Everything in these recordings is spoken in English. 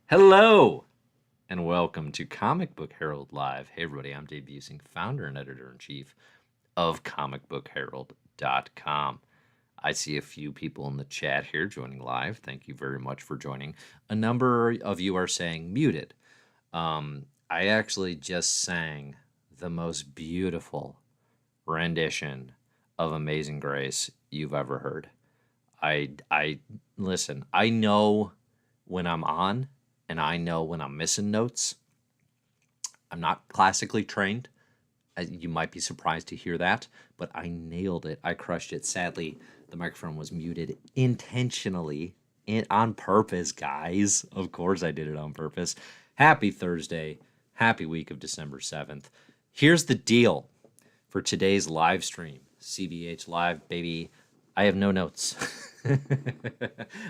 Hello, and welcome to Comic Book Herald Live. Hey, everybody, I'm Dave Busing, founder and editor in chief of comicbookherald.com. I see a few people in the chat here joining live. Thank you very much for joining. A number of you are saying muted. I actually just sang the most beautiful rendition of Amazing Grace you've ever heard. I listen, I know when I'm on and I know when I'm missing notes. I'm not classically trained. You might be surprised to hear that, but I nailed it. I crushed it. Sadly, the microphone was muted intentionally on purpose, guys. Of course, I did it on purpose. Happy Thursday. Happy week of December 7th. Here's the deal for today's live stream. CBH Live, baby. I have no notes.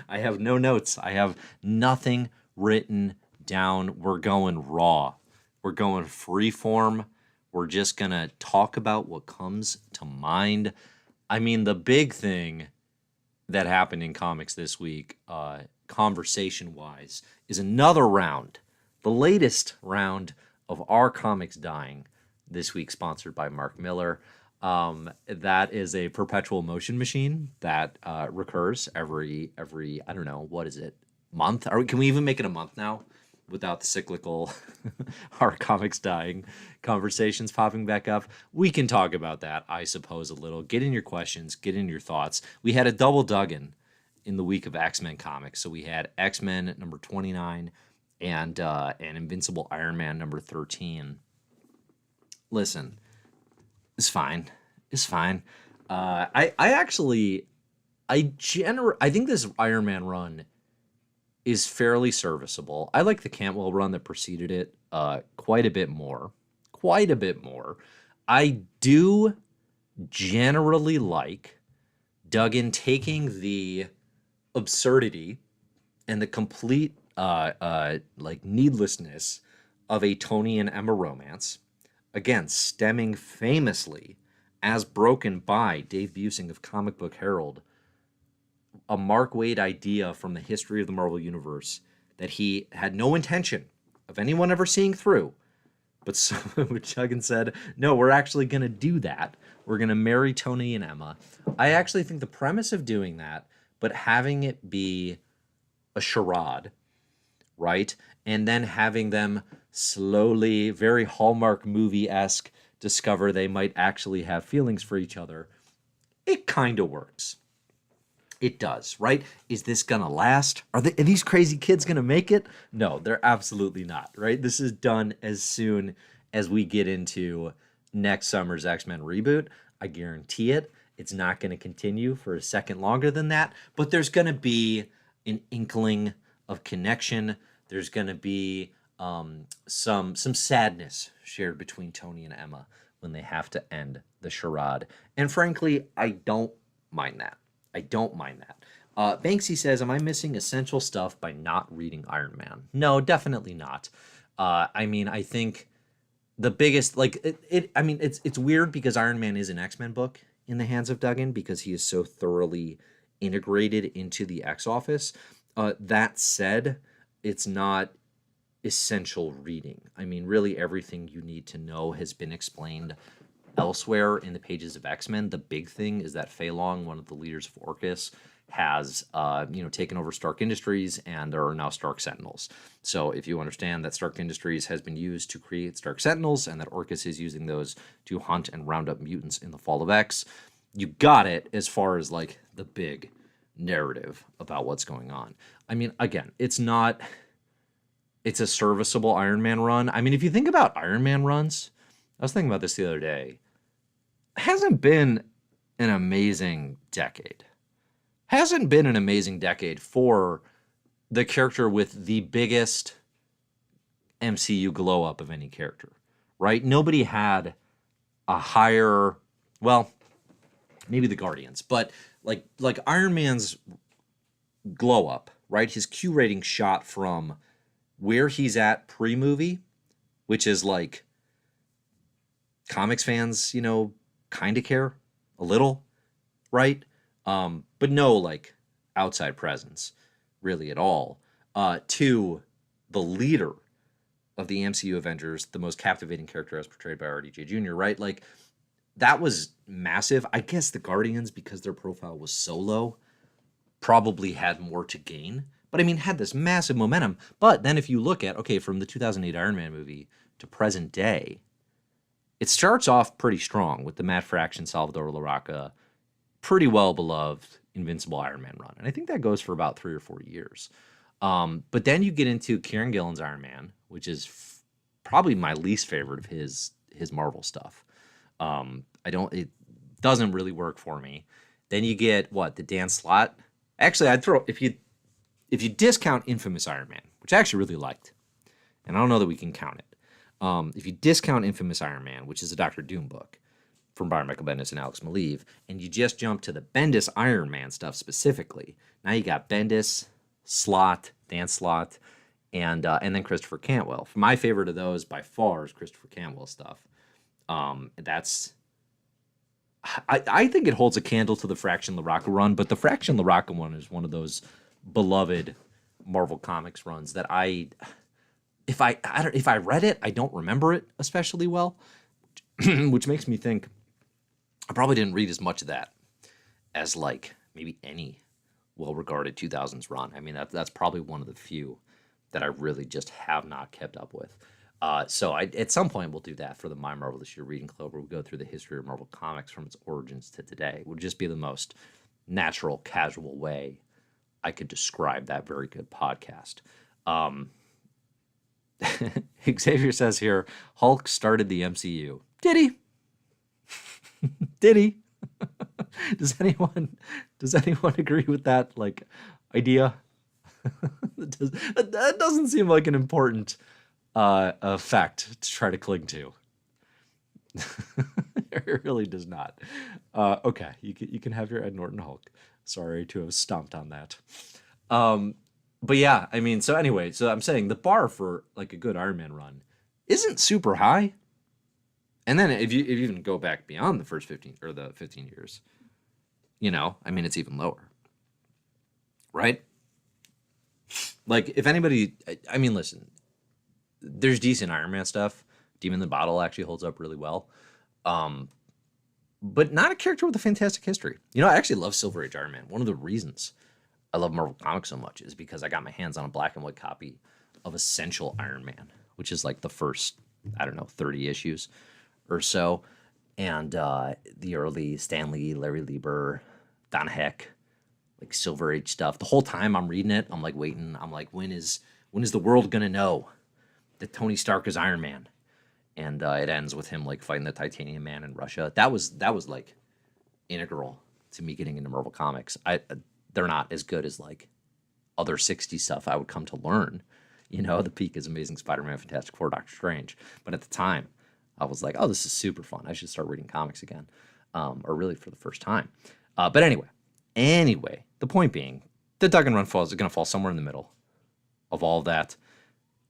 I have no notes. I have nothing written down. We're going raw. We're going free form. We're just going to talk about what comes to mind. I mean, the big thing that happened in comics this week, conversation-wise, is another round, the latest round of Our Comics Dying, this week sponsored by Mark Miller. That is a perpetual motion machine that recurs every I don't know, what is it, month? Can we even make it a month now without the cyclical Our Comics Dying conversations popping back up? We can talk about that, I suppose, a little. Get in your questions, get in your thoughts. We had a double Duggan in the week of X-Men comics. So we had X-Men number 29 and Invincible Iron Man number 13. Listen, it's fine. It's fine. I think this Iron Man run is fairly serviceable. I like the Cantwell run that preceded it quite a bit more. Quite a bit more. I do generally like Duggan taking the absurdity and the complete needlessness of a Tony and Emma romance, again, stemming famously, as broken by Dave Busing of Comic Book Herald, a Mark Waid idea from the history of the Marvel Universe that he had no intention of anyone ever seeing through. But so Duggan said, no, we're actually going to do that. We're going to marry Tony and Emma. I actually think the premise of doing that, but having it be a charade, right? And then having them slowly, very Hallmark movie-esque, discover they might actually have feelings for each other, it kind of works. It does, right? Is this gonna last? Are these crazy kids gonna make it? No, they're absolutely not, right? This is done as soon as we get into next summer's X-Men reboot. I guarantee it. It's not going to continue for a second longer than that, but there's going to be an inkling of connection. There's going to be some sadness shared between Tony and Emma when they have to end the charade. And frankly, I don't mind that. I don't mind that. Banksy says, am I missing essential stuff by not reading Iron Man? No, definitely not. I mean, I think the biggest, it's weird because Iron Man is an X-Men book in the hands of Duggan because he is so thoroughly integrated into the X-Office. That said, it's not essential reading. I mean, really everything you need to know has been explained elsewhere in the pages of X-Men. The big thing is that Fei Long, one of the leaders of Orchis, has taken over Stark Industries, and there are now Stark Sentinels. So if you understand that Stark Industries has been used to create Stark Sentinels, and that Orchis is using those to hunt and round up mutants in the Fall of X, you got it as far as like the big narrative about what's going on. I mean, again, it's a serviceable Iron Man run. I mean, if you think about Iron Man runs, I was thinking about this the other day. It hasn't been an amazing decade. Hasn't been an amazing decade for the character with the biggest MCU glow up of any character, right? Nobody had a higher, well, maybe the Guardians, but like Iron Man's glow up, right? His Q rating shot from where he's at pre-movie, which is like comics fans, kind of care a little, right? But no like outside presence really at all. to the leader of the MCU Avengers, the most captivating character as portrayed by RDJ Jr., right? Like, that was massive. I guess the Guardians, because their profile was so low, probably had more to gain. But I mean, had this massive momentum. But then if you look at, okay, from the 2008 Iron Man movie to present day, it starts off pretty strong with the Matt Fraction, Salvador Larroca, pretty well beloved Invincible Iron Man run. And I think that goes for about 3 or 4 years. But then you get into Kieran Gillen's Iron Man, which is probably my least favorite of his Marvel stuff. It doesn't really work for me. Then you get the Dan Slott. Actually, I'd throw, if you discount Infamous Iron Man, which I actually really liked, and I don't know that we can count it. If you discount Infamous Iron Man, which is a Doctor Doom book from Brian Michael Bendis and Alex Maleev, and you just jump to the Bendis Iron Man stuff specifically, now you got Bendis, Slott, Dan Slott, and then Christopher Cantwell. My favorite of those by far is Christopher Cantwell stuff. I think it holds a candle to the Fraction Larroca run, but the Fraction Larroca one is one of those beloved Marvel Comics runs that if I read it, I don't remember it especially well, which makes me think I probably didn't read as much of that as like maybe any well-regarded 2000s run. I mean, that's probably one of the few that I really just have not kept up with. So at some point we'll do that for the My Marvel This Year Reading Club, where we go through the history of Marvel Comics from its origins to today. It would just be the most natural, casual way I could describe that very good podcast. Xavier says here, Hulk started the MCU. Did he? Did he? Does anyone agree with that idea? That doesn't seem like an important fact to try to cling to. It really does not. Okay, you can have your Ed Norton Hulk. Sorry to have stomped on that. But yeah, I mean, so anyway, so I'm saying the bar for like a good Iron Man run isn't super high. And then if you even go back beyond the first 15 years, I mean, it's even lower. Right? Like, if anybody, I mean, listen, there's decent Iron Man stuff. Demon in the Bottle actually holds up really well. But not a character with a fantastic history. I actually love Silver Age Iron Man. One of the reasons I love Marvel Comics so much is because I got my hands on a black and white copy of Essential Iron Man, which is like the first, 30 issues or so. And the early Stan Lee, Larry Lieber, Don Heck, like Silver Age stuff. The whole time I'm reading it, I'm like waiting. I'm like, when is the world gonna know that Tony Stark is Iron Man? And it ends with him like fighting the Titanium Man in Russia. That was like integral to me getting into Marvel Comics. They're not as good as like other 60s stuff I would come to learn. The peak is Amazing Spider-Man, Fantastic Four, Doctor Strange. But at the time, I was like, oh, this is super fun. I should start reading comics again, or really for the first time. But anyway, the point being, the Duggan run is going to fall somewhere in the middle of all of that.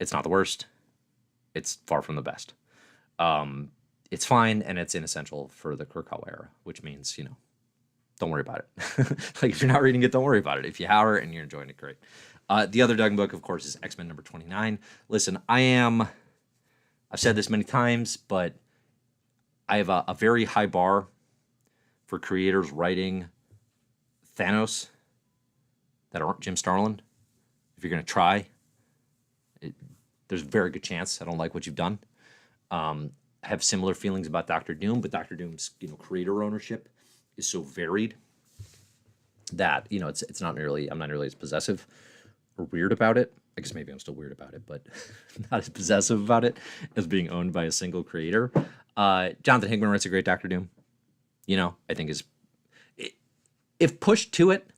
It's not the worst. It's far from the best. It's fine, and it's inessential for the Kirkhowe era, which means, don't worry about it. Like, if you're not reading it, don't worry about it. If you hower and you're enjoying it, great. The other Duggan book, of course, is X-Men number 29. Listen, I've said this many times, but I have a very high bar for creators writing Thanos that aren't Jim Starlin. If you're going to try, there's a very good chance I don't like what you've done. I have similar feelings about Doctor Doom, but Doctor Doom's creator ownership is so varied that it's not nearly, I'm not nearly as possessive or weird about it. I guess maybe I'm still weird about it, but not as possessive about it as being owned by a single creator. Jonathan Hickman writes a great Doctor Doom. I think if pushed to it,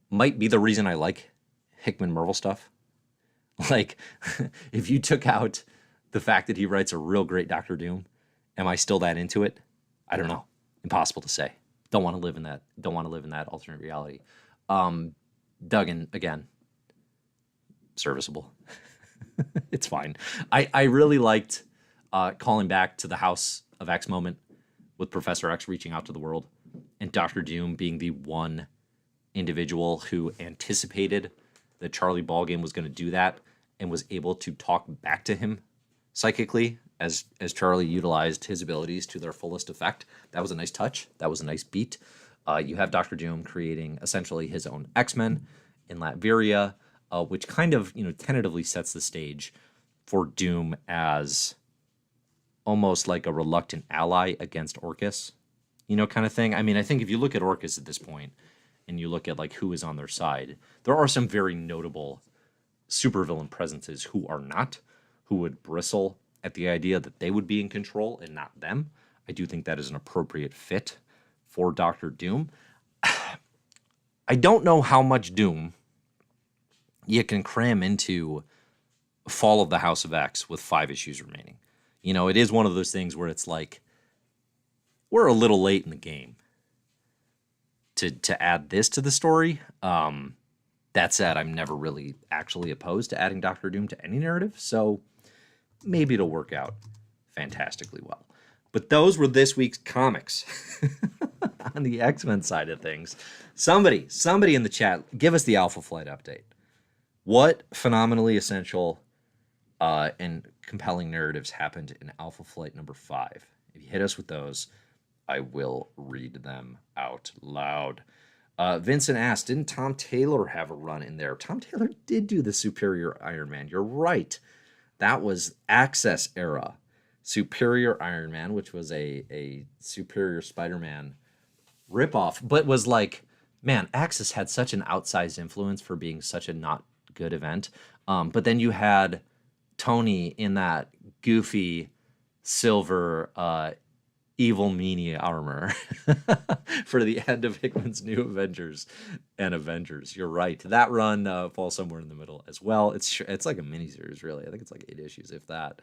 might be the reason I like Hickman Marvel stuff. Like, if you took out the fact that he writes a real great Doctor Doom, am I still that into it? I don't know. Impossible to say. Don't want to live in that alternate reality. Duggan, again, serviceable. It's fine. I really liked calling back to the House of X moment with Professor X reaching out to the world and Doctor Doom being the one individual who anticipated that Charlie Ballgame was going to do that and was able to talk back to him psychically as Charlie utilized his abilities to their fullest effect. That was a nice touch. That was a nice beat. You have Doctor Doom creating essentially his own X-Men in Latveria, which kind of, tentatively sets the stage for Doom as almost like a reluctant ally against Orcus, kind of thing. I mean, I think if you look at Orcus at this point and you look at like who is on their side, there are some very notable supervillain presences who are not, who would bristle at the idea that they would be in control and not them. I do think that is an appropriate fit for Doctor Doom. I don't know how much Doom you can cram into Fall of the House of X with 5 issues remaining. It is one of those things where it's like, we're a little late in the game to add this to the story. That said, I'm never really actually opposed to adding Doctor Doom to any narrative, so maybe it'll work out fantastically well. But those were this week's comics. On the X-Men side of things, somebody in the chat, give us the Alpha Flight update. What phenomenally essential and compelling narratives happened in Alpha Flight number 5? If you hit us with those, I will read them out loud. Vincent asked, didn't Tom Taylor have a run in there? Tom Taylor did do the Superior Iron Man. You're right. That was Access era Superior Iron Man, which was a Superior Spider-Man ripoff, but was like, man, Access had such an outsized influence for being such a not good event. But then you had Tony in that goofy silver evil meanie armor for the end of Hickman's New Avengers and Avengers. You're right. That run falls somewhere in the middle as well. It's like a miniseries, really. I think it's like 8 issues, if that.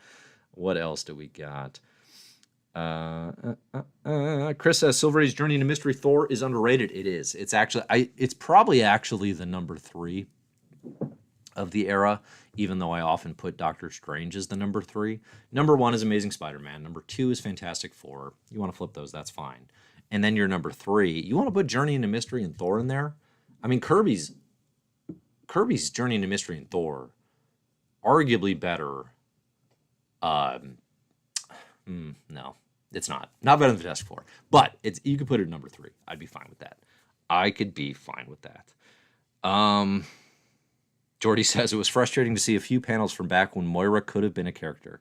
What else do we got? Chris says Silver Age's Journey into Mystery Thor is underrated. It is. It's actually it's probably actually the number 3 of the era, even though I often put Doctor Strange as the number 3. Number 1 is Amazing Spider-Man. Number 2 is Fantastic Four. You want to flip those, that's fine. And then your number 3, you want to put Journey into Mystery and Thor in there? I mean, Kirby's Journey into Mystery and Thor, arguably better. No, it's not. Not better than Fantastic Four. But you could put it at number 3. I'd be fine with that. I could be fine with that. Jordy says it was frustrating to see a few panels from back when Moira could have been a character.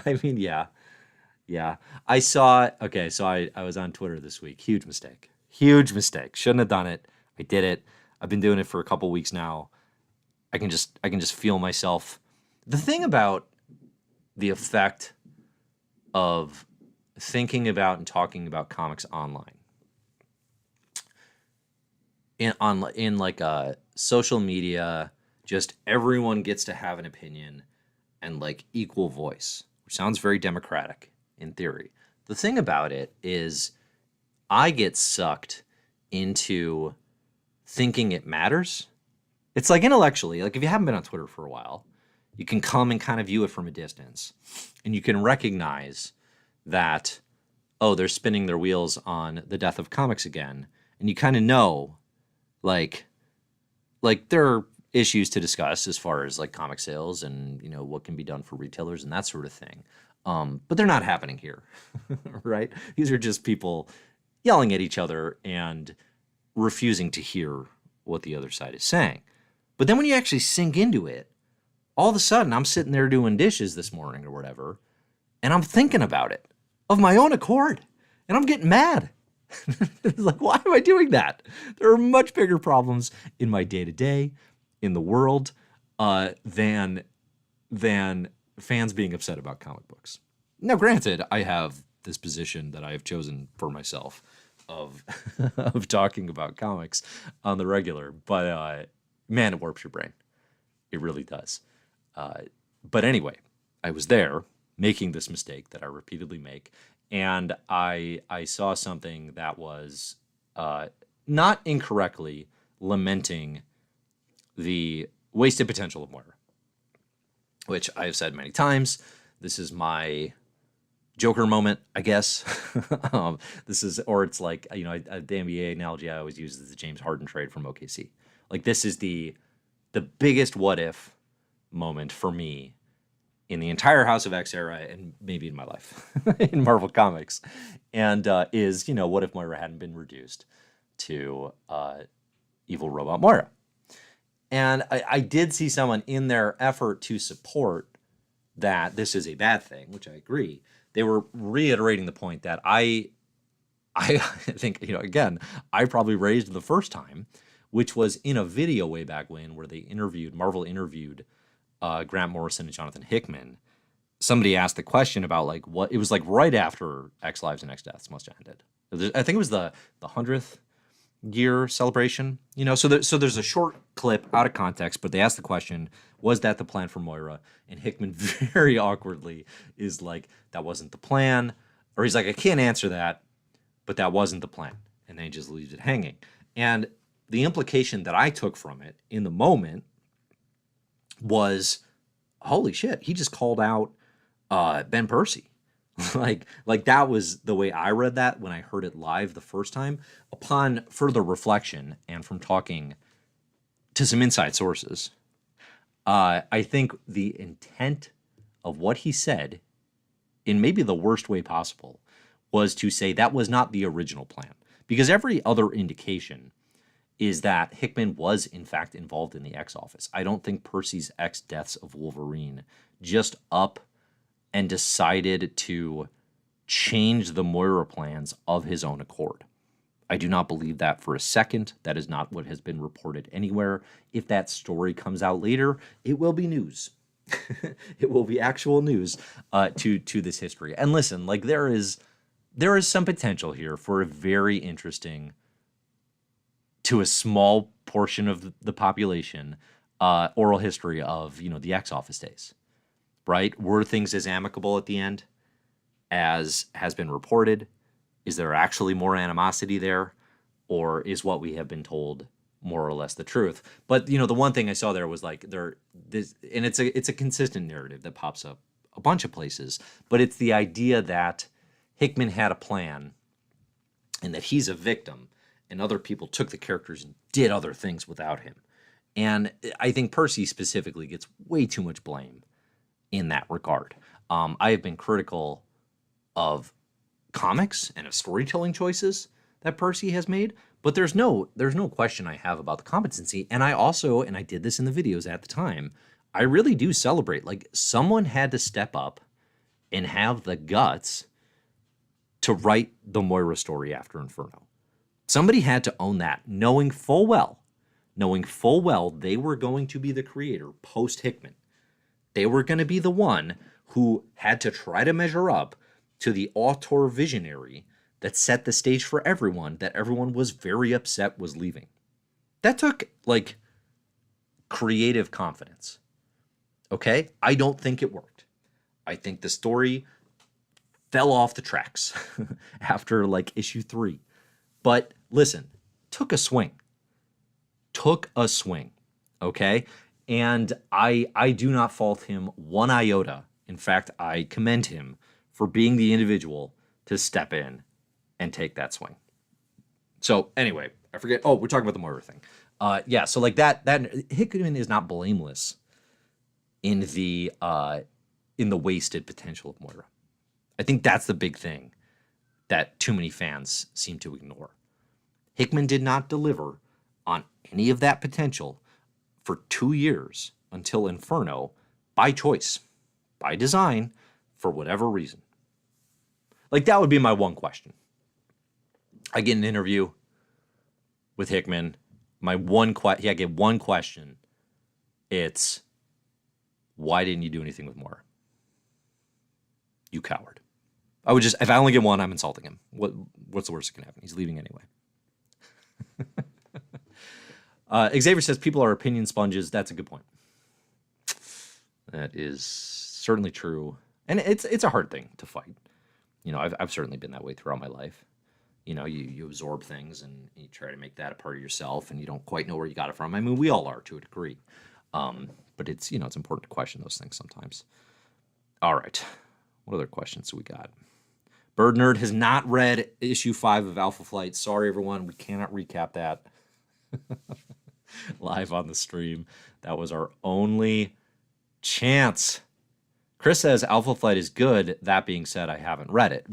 I mean, yeah. I saw, okay, so I was on Twitter this week. Huge mistake. Shouldn't have done it. I did it. I've been doing it for a couple weeks now. I can just feel myself. The thing about the effect of thinking about and talking about comics online, in like social media, just everyone gets to have an opinion and like equal voice, which sounds very democratic in theory. The thing about it is I get sucked into thinking it matters. It's like intellectually, like if you haven't been on Twitter for a while, you can come and kind of view it from a distance and you can recognize that, oh, they're spinning their wheels on the death of comics again. And you kind of know, like there are issues to discuss as far as like comic sales and, what can be done for retailers and that sort of thing. But they're not happening here, right? These are just people yelling at each other and refusing to hear what the other side is saying. But then when you actually sink into it, all of a sudden I'm sitting there doing dishes this morning or whatever, and I'm thinking about it of my own accord, and I'm getting mad. It's like, why am I doing that? There are much bigger problems in my day-to-day, in the world, than fans being upset about comic books. Now, granted, I have this position that I have chosen for myself of of talking about comics on the regular, but man, it warps your brain. It really does. But anyway, I was there making this mistake that I repeatedly make, and I saw something that was not incorrectly lamenting the wasted potential of Moira, which I have said many times. This is my Joker moment, I guess. It's like, the NBA analogy I always use is the James Harden trade from OKC. Like, this is the biggest what if moment for me in the entire House of X era, and maybe in my life in Marvel Comics, and is, what if Moira hadn't been reduced to evil robot Moira? And I did see someone in their effort to support that this is a bad thing, which I agree. They were reiterating the point that I think, again, I probably raised the first time, which was in a video way back when, where Marvel interviewed Grant Morrison and Jonathan Hickman. Somebody asked the question about like what it was like right after X Lives and X Deaths must have ended. I think it was the 100th year celebration, so there's a short clip out of context, but they asked the question, was that the plan for Moira? And Hickman very awkwardly is like, that wasn't the plan. Or he's like, I can't answer that, but that wasn't the plan. And then he just leaves it hanging. And the implication that I took from it in the moment was, holy shit, he just called out Ben Percy. like that was the way I read that when I heard it live the first time. Upon further reflection and from talking to some inside sources, I think the intent of what he said, in maybe the worst way possible, was to say that was not the original plan. Because every other indication is that Hickman was, in fact, involved in the X Office. I don't think Percy's X Deaths of Wolverine just up and decided to change the Moira plans of his own accord. I do not believe that for a second. That is not what has been reported anywhere. If that story comes out later, it will be news. It will be actual news to this history. And listen, like there is some potential here for a very interesting, to a small portion of the population, oral history of the X Office days. Right? Were things as amicable at the end as has been reported? Is there actually more animosity there? Or is what we have been told more or less the truth? But the one thing I saw there was like and it's a consistent narrative that pops up a bunch of places, but it's the idea that Hickman had a plan and that he's a victim and other people took the characters and did other things without him. And I think Percy specifically gets way too much blame in that regard. I have been critical of comics and of storytelling choices that Percy has made, but there's no question I have about the competency. And I did this in the videos at the time, I really do celebrate, like, someone had to step up and have the guts to write the Moira story after Inferno. Somebody had to own that, knowing full well they were going to be the creator post Hickman. They were going to be the one who had to try to measure up to the auteur visionary that set the stage for everyone, that everyone was very upset was leaving. That took, like, creative confidence. Okay? I don't think it worked. I think the story fell off the tracks after, like, issue 3. But listen, took a swing. Okay? And I do not fault him one iota. In fact, I commend him for being the individual to step in and take that swing. So anyway, I forget. Oh, we're talking about the Moira thing. Yeah, so like that Hickman is not blameless in the wasted potential of Moira. I think that's the big thing that too many fans seem to ignore. Hickman did not deliver on any of that potential for 2 years until Inferno, by choice, by design, for whatever reason. Like, that would be my one question. I get an interview with Hickman. I get one question. It's, why didn't you do anything with Moira? You coward. If I only get one, I'm insulting him. What's the worst that can happen? He's leaving anyway. Xavier says people are opinion sponges. That's a good point. That is certainly true. And it's a hard thing to fight. I've certainly been that way throughout my life. You absorb things and you try to make that a part of yourself and you don't quite know where you got it from. I mean, we all are to a degree. But it's important to question those things sometimes. All right. What other questions do we got? Bird Nerd has not read issue 5 of Alpha Flight. Sorry, everyone. We cannot recap that. live on the stream. That was our only chance. Chris says Alpha Flight is good. That being said, I haven't read it,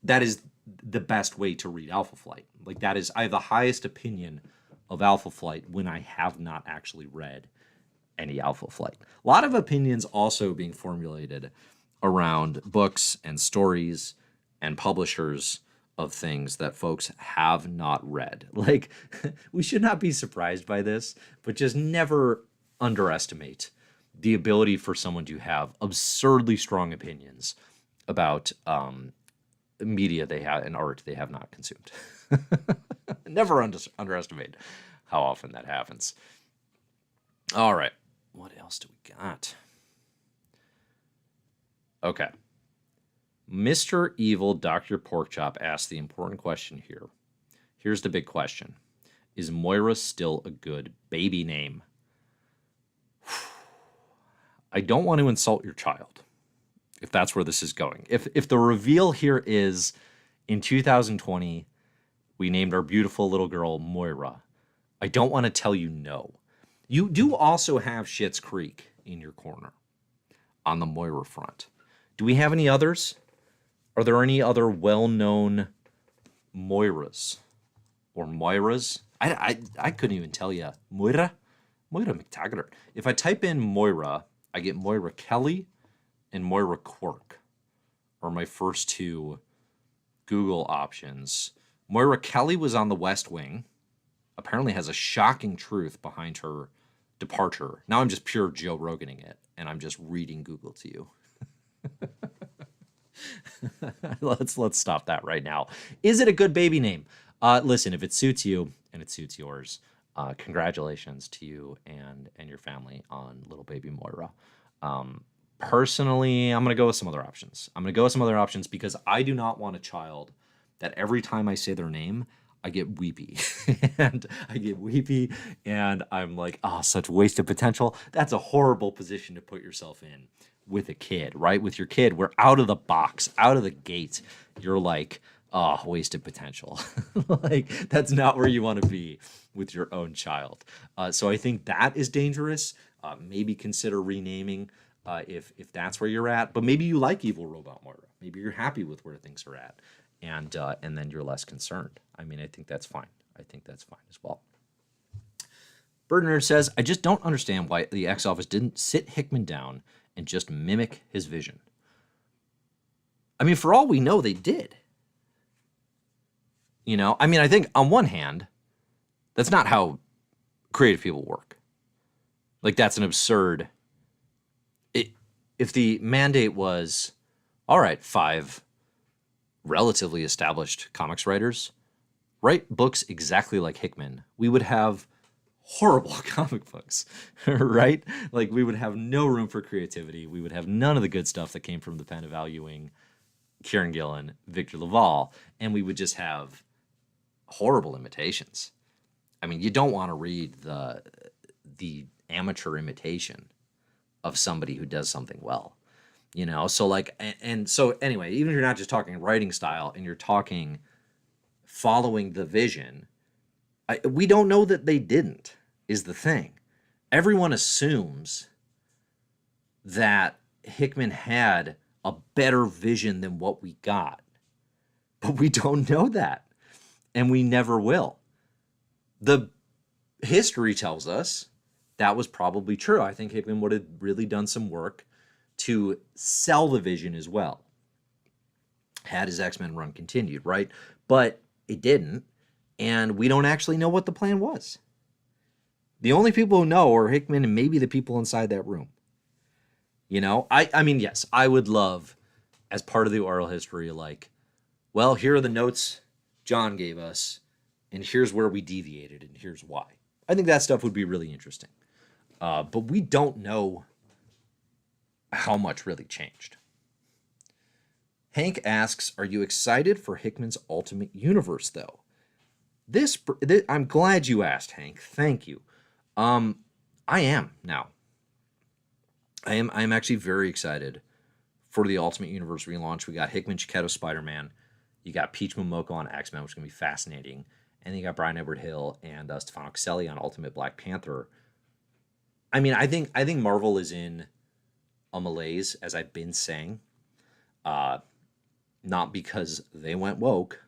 that is the best way to read Alpha Flight. Like I have the highest opinion of Alpha Flight when I have not actually read any Alpha Flight. A lot of opinions also being formulated around books and stories and publishers of things that folks have not read. Like, we should not be surprised by this, but just never underestimate the ability for someone to have absurdly strong opinions about media they have and art they have not consumed. Never underestimate how often that happens. All right. What else do we got? Okay. Mr. Evil Dr. Porkchop asked the important question here. Here's the big question. Is Moira still a good baby name? I don't want to insult your child, if that's where this is going. If the reveal here is, in 2020, we named our beautiful little girl Moira, I don't want to tell you no. You do also have Schitt's Creek in your corner on the Moira front. Do we have any others? Are there any other well-known Moiras or Moiras? I couldn't even tell you. Moira McTaggart. If I type in Moira, I get Moira Kelly and Moira Quirk are my first two Google options. Moira Kelly was on The West Wing. Apparently has a shocking truth behind her departure. Now I'm just pure Joe Roganing it, and I'm just reading Google to you. Let's stop that right now. Is it a good baby name? Listen, if it suits you and it suits yours, congratulations to you and your family on little baby Moira. Personally, I'm going to go with some other options. Because I do not want a child that every time I say their name, I get weepy. and I'm like, oh, such wasted potential. That's a horrible position to put yourself in with a kid, right? With your kid, we're out of the box, out of the gate. You're like, oh, wasted potential. Like, that's not where you want to be with your own child. So I think that is dangerous. Maybe consider renaming if that's where you're at. But maybe you like Evil Robot Moira. Maybe you're happy with where things are at. And then you're less concerned. I mean, I think that's fine. As well. Bird Nerd says, I just don't understand why the X Office didn't sit Hickman down and just mimic his vision. I mean, for all we know, they did. You know, I mean, I think on one hand, that's not how creative people work. Like, that's an absurd... If the mandate was, all right, 5 relatively established comics writers write books exactly like Hickman, we would have horrible comic books, right? Like, we would have no room for creativity. We would have none of the good stuff that came from the pen of Al Ewing, Kieran Gillen, Victor Laval, and we would just have horrible imitations. I mean, you don't want to read the amateur imitation of somebody who does something well, you know? So like, and so anyway, even if you're not just talking writing style and you're talking following the vision, we don't know that they didn't, is the thing. Everyone assumes that Hickman had a better vision than what we got, but we don't know that, and we never will. The history tells us that was probably true. I think Hickman would have really done some work to sell the vision as well, had his X-Men run continued, right? But it didn't, and we don't actually know what the plan was. The only people who know are Hickman and maybe the people inside that room. You know, I mean, yes, I would love, as part of the oral history, like, well, here are the notes John gave us, and here's where we deviated, and here's why. I think that stuff would be really interesting. But we don't know how much really changed. Hank asks, are you excited for Hickman's Ultimate Universe, though? This I'm glad you asked, Hank. Thank you. I am now. I am actually very excited for the Ultimate Universe relaunch. We got Hickman, Chiquetto, Spider-Man. You got Peach Momoko on X-Men, which is going to be fascinating. and then you got Brian Edward Hill and Stefano Caselli on Ultimate Black Panther. I mean, I think Marvel is in a malaise, as I've been saying, uh, not because they went woke,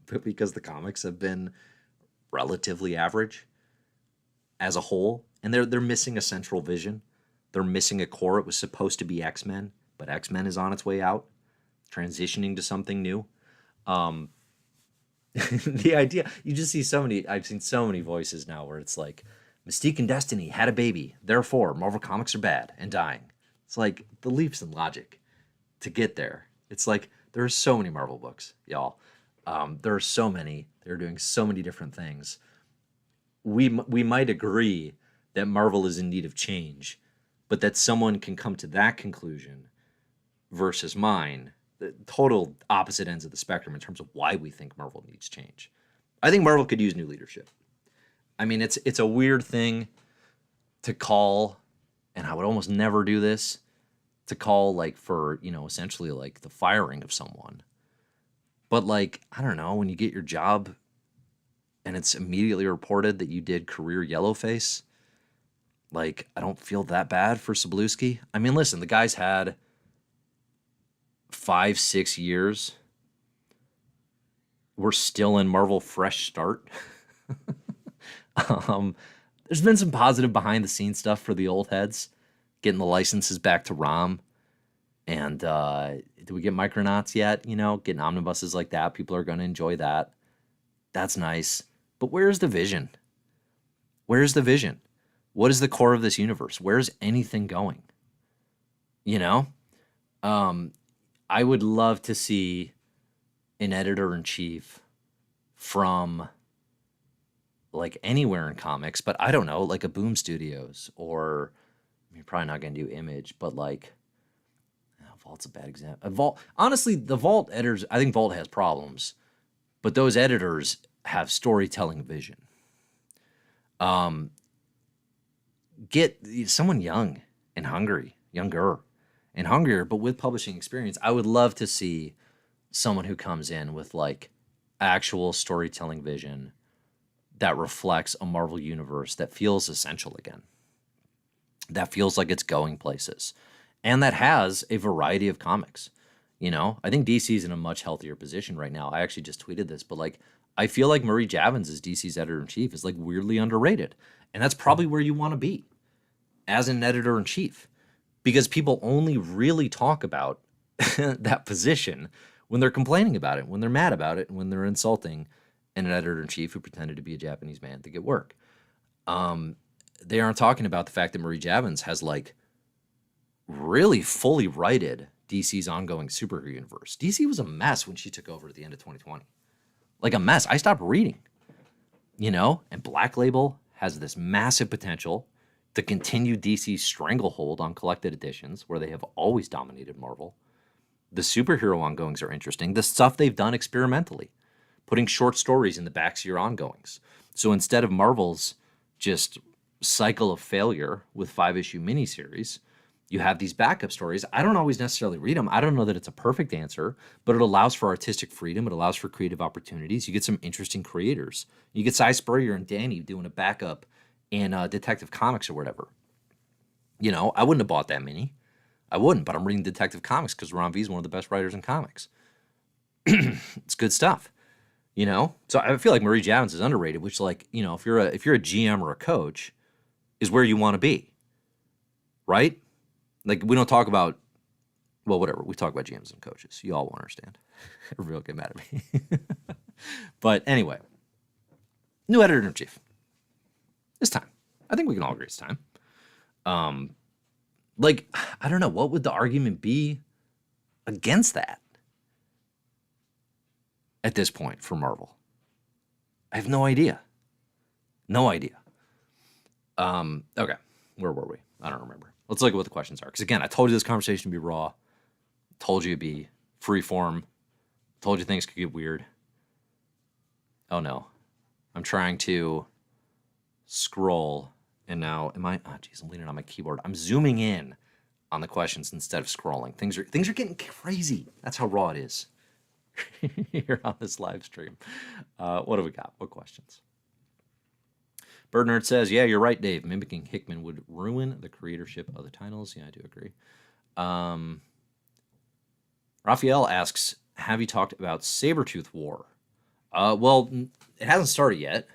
but because the comics have been relatively average as a whole, and they're missing a central vision. They're missing a core. It was supposed to be X-Men, but X-Men is on its way out, transitioning to something new. Um, the idea, you just see so many. I've seen so many voices now where it's like Mystique and Destiny had a baby, therefore Marvel Comics are bad and dying. It's like the leaps in logic to get there. It's like there are so many Marvel books, y'all. There are so many. They're doing so many different things. We might agree that Marvel is in need of change, but that someone can come to that conclusion versus mine, the total opposite ends of the spectrum in terms of why we think Marvel needs change. I think Marvel could use new leadership. I mean, it's a weird thing to call, and I would almost never do this, to call like for, essentially like the firing of someone. But like, I don't know, when you get your job and it's immediately reported that you did career yellowface, like, I don't feel that bad for Cebulski. I mean, listen, the guy's had 5-6 years. We're still in Marvel Fresh Start. um, there's been some positive behind the scenes stuff for the old heads, getting the licenses back to ROM. And do we get Micronauts yet? Getting omnibuses like that. People are going to enjoy that. That's nice. But where's the vision? Where's the vision? What is the core of this universe? Where's anything going? I would love to see an editor-in-chief from like anywhere in comics, but I don't know, like a Boom Studios, or you're probably not going to do Image, but like Vault's a bad example. Vault, honestly, the Vault editors, I think Vault has problems, but those editors have storytelling vision. Get someone young and hungry, younger and hungrier, but with publishing experience. I would love to see someone who comes in with like actual storytelling vision that reflects a Marvel universe that feels essential again, that feels like it's going places, and that has a variety of comics. I think DC's in a much healthier position right now. I actually just tweeted this, but like, I feel like Murray Javins as DC's editor-in-chief is like weirdly underrated. And that's probably where you want to be as an editor-in-chief, because people only really talk about that position when they're complaining about it, when they're mad about it, and when they're insulting an editor-in-chief who pretended to be a Japanese man to get work. They aren't talking about the fact that Murray Javins has like really fully righted DC's ongoing superhero universe. DC was a mess when she took over at the end of 2020. Like a mess. I stopped reading, and Black Label has this massive potential to continue DC's stranglehold on collected editions, where they have always dominated Marvel. The superhero ongoings are interesting. The stuff they've done experimentally, putting short stories in the backs of your ongoings. So instead of Marvel's just cycle of failure with 5-issue miniseries, you have these backup stories. I don't always necessarily read them. I don't know that it's a perfect answer, but it allows for artistic freedom. It allows for creative opportunities. You get some interesting creators. You get Cy Spurrier and Danny doing a backup in Detective Comics or whatever. I wouldn't have bought that mini. I wouldn't, but I'm reading Detective Comics because Ron V is one of the best writers in comics. It's good stuff, So I feel like Murray Javins is underrated, which, like, if you're a GM or a coach, is where you want to be, right? Like, we don't talk about, well, whatever. We talk about GMs and coaches. You all won't understand. Everybody will get mad at me. But anyway, new editor-in-chief. It's time. I think we can all agree it's time. Like, I don't know. What would the argument be against that at this point for Marvel? I have no idea. No idea. Okay. Where were we? I don't remember. Let's look at what the questions are. Because again, I told you this conversation would be raw. Told you it'd be free form. Told you things could get weird. Oh no. I'm trying to scroll. And now I'm leaning on my keyboard. I'm zooming in on the questions instead of scrolling. Things are getting crazy. That's how raw it is. here on this live stream. What do we got? What questions? Bird Nerd says, yeah, you're right, Dave. Mimicking Hickman would ruin the creatorship of the titles. Yeah, I do agree. Raphael asks, have you talked about Sabretooth War? Well, it hasn't started yet.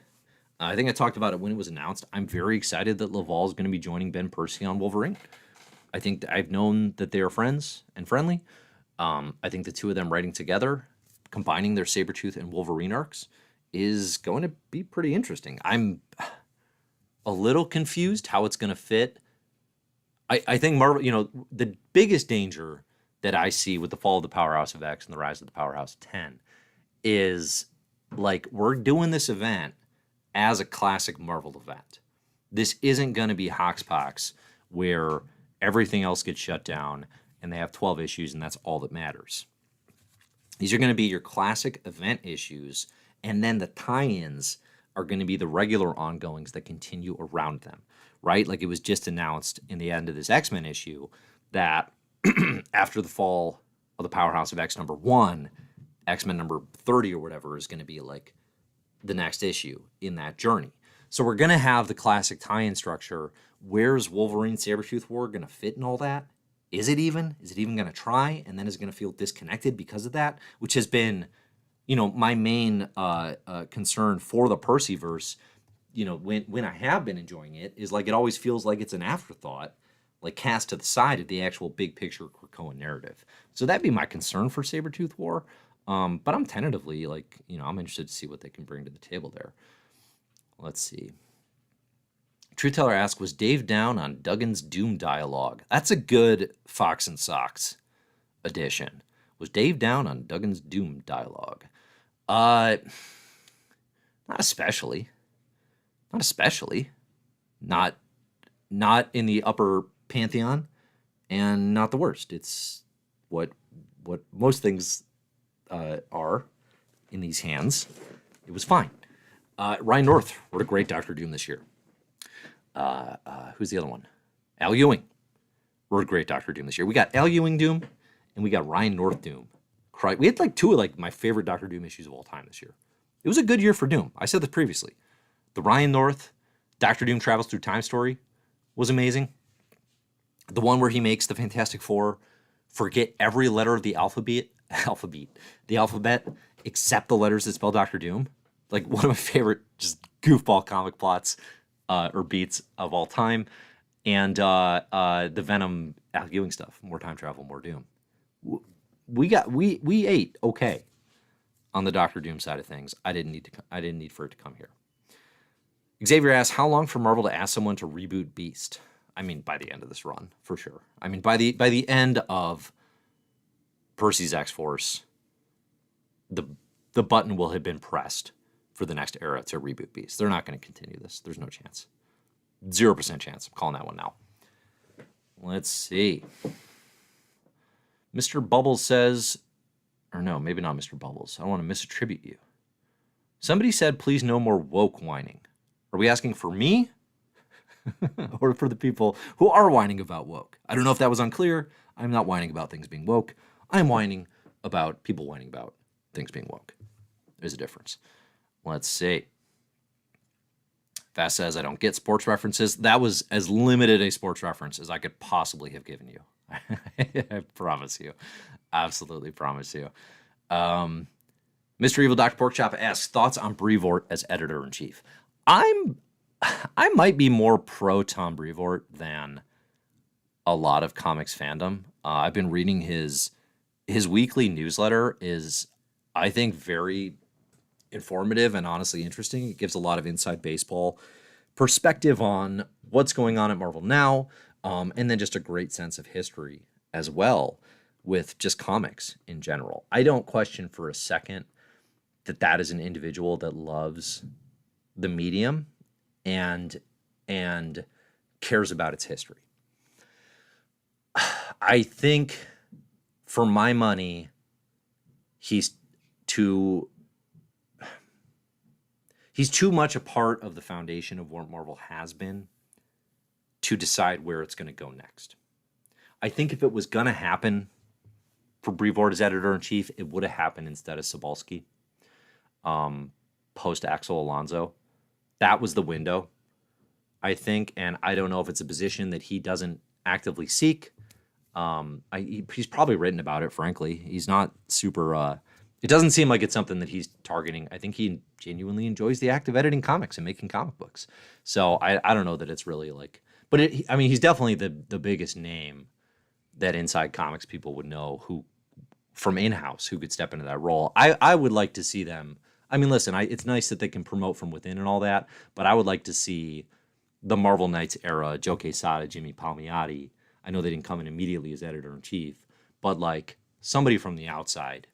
I think I talked about it when it was announced. I'm very excited that Laval is going to be joining Ben Percy on Wolverine. I think I've known that they are friends and friendly. I think the two of them writing together, combining their Sabretooth and Wolverine arcs, is going to be pretty interesting. I'm a little confused how it's going to fit. I think Marvel, the biggest danger that I see with the fall of the Powerhouse of X and the rise of the Powerhouse of 10 is, like, we're doing this event as a classic Marvel event. This isn't going to be Hoxpox where everything else gets shut down and they have 12 issues and that's all that matters. These are going to be your classic event issues, and then the tie-ins are going to be the regular ongoings that continue around them, right? Like, it was just announced in the end of this X-Men issue that after the fall of the Powerhouse of X #1, X-Men number 30 or whatever is going to be like the next issue in that journey. So we're going to have the classic tie-in structure. Where's Wolverine Sabretooth War going to fit in all that? Is it even going to try? And then is it going to feel disconnected because of that? Which has been, my main concern for the Percyverse, when I have been enjoying it, is like it always feels like it's an afterthought, like cast to the side of the actual big picture Krakoan narrative. So that'd be my concern for Sabretooth War. But I'm tentatively, I'm interested to see what they can bring to the table there. Let's see. Truth Teller asks, was Dave down on Duggan's Doom dialogue? That's a good Fox and Sox edition. Was Dave down on Duggan's Doom dialogue? Not especially. Not especially. Not in the upper pantheon, and not the worst. It's what most things are in these hands. It was fine. Ryan North wrote a great Doctor Doom this year. Who's the other one? Al Ewing wrote a great Doctor Doom this year. We got Al Ewing Doom, and we got Ryan North Doom. We had two of my favorite Doctor Doom issues of all time this year. It was a good year for Doom. I said this previously. The Ryan North Doctor Doom Travels Through Time story was amazing. The one where he makes the Fantastic Four forget every letter of the alphabet, except the letters that spell Doctor Doom. Like, one of my favorite just goofball comic plots or beats of all time. And the Venom Al Ewing stuff, more time travel, more Doom. We ate okay on the Doctor Doom side of things. I didn't need for it to come here. Xavier asks, how long for Marvel to ask someone to reboot Beast? I mean, by the end of this run, for sure. I mean, by the end of Percy's X-Force, the button will have been pressed for the next era to reboot Beast. They're not going to continue this. There's no chance. 0% chance. I'm calling that one now. Let's see. Mr. Bubbles says, or no, maybe not Mr. Bubbles. I don't want to misattribute you. Somebody said, please no more woke whining. Are we asking for me? Or for the people who are whining about woke? I don't know if that was unclear. I'm not whining about things being woke. I'm whining about people whining about things being woke. There's a difference. Let's see. Fast says, I don't get sports references. That was as limited a sports reference as I could possibly have given you. I promise you. Absolutely promise you. Mr. Evil Dr. Porkchop asks, thoughts on Brevoort as editor-in-chief? I might be more pro Tom Brevoort than a lot of comics fandom. I've been reading his weekly newsletter is, I think, very informative and honestly interesting. It gives a lot of inside baseball perspective on what's going on at Marvel now, and then just a great sense of history as well with just comics in general. I don't question for a second that is an individual that loves the medium and cares about its history. I think, for my money, he's too much a part of the foundation of what Marvel has been to decide where it's going to go next. I think if it was going to happen for Brevoort as editor-in-chief, it would have happened instead of Sobalski, post Axel Alonso. That was the window, I think, and I don't know if it's a position that he doesn't actively seek. He's probably written about it, frankly. He's not super... it doesn't seem like it's something that he's targeting. I think he genuinely enjoys the act of editing comics and making comic books. So I don't know that it's really like... But he's definitely the biggest name that inside comics people would know who, from in-house, who could step into that role. I would like to see them... I mean, listen, it's nice that they can promote from within and all that, but I would like to see the Marvel Knights era, Joe Quesada, Jimmy Palmiotti. I know they didn't come in immediately as editor-in-chief, but like somebody from the outside